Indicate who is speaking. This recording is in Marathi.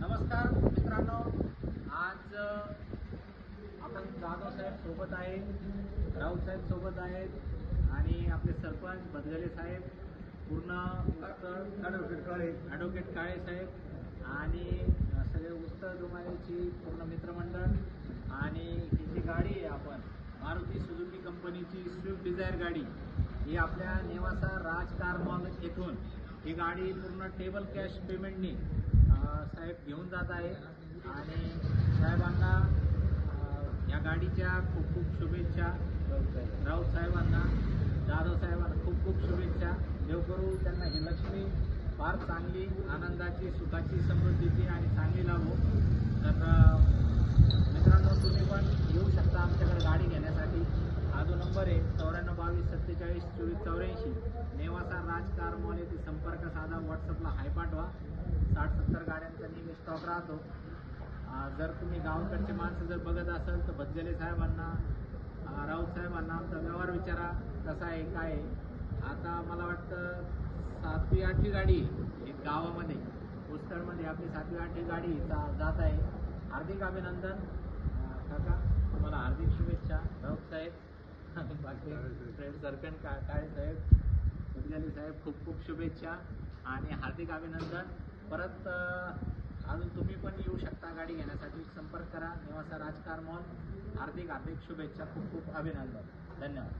Speaker 1: नमस्कार मित्रांनो, आज आपण जाधव साहेब सोबत आहेत, राऊत साहेब सोबत आहेत आणि आपले सरपंच भदगले साहेब, पूर्ण ॲडव्होकेट काळे साहेब आणि सगळे उत्तर जुमानेची पूर्ण मित्रमंडळ। आणि ही जी गाडी आहे आपण मारुती सुझुकी कंपनीची स्विफ्ट डिझायर गाडी, ही आपल्या नेवासा राज कार मॉल येथून ही गाडी पूर्ण टेबल कॅश पेमेंटनी साहेब घेऊन जात आहे। आणि साहेबांना या गाडीच्या खूप खूप शुभेच्छा। राऊत साहेबांना, जाधव साहेबांना खूप खूप शुभेच्छा। देव करू त्यांना ही लक्ष्मी फार चांगली, आनंदाची, सुखाची, समृद्धीची आणि चांगली लाभो। तर मित्रांनो, तुम्ही पण येऊ शकता आमच्याकडे गाडी घेण्यासाठी। हा जो नंबर आहे 94 22 47 24 84, नेवासा राज कार मॉल येथे संपर्क साधा, व्हॉट्सअपला हाय पाठवा। 60-70 गाड्यांचा नेहमी स्टॉक राहतो। जर तुम्ही गावाकडचे माणसं जर बघत असाल तर भदगले साहेबांना, राऊत साहेबांना आमचा व्यवहार विचारा कसा आहे काय आहे। आता मला वाटतं 7वी 8वी गाडी एक गावामध्ये पुष्कळमध्ये आपली 7वी 8वी गाडी जात आहे। हार्दिक अभिनंदन काका, तुम्हाला हार्दिक शुभेच्छा राऊत साहेब, बाकी फ्रेंड सर्कल काळे साहेब, भदगले साहेब, खूप खूप शुभेच्छा आणि हार्दिक अभिनंदन। परत अजून तुम्ही पण येऊ शकता गाडी घेण्यासाठी, संपर्क करा नेवासा राज कार मॉल। हार्दिक शुभेच्छा, खूप खूप अभिनंदन, धन्यवाद।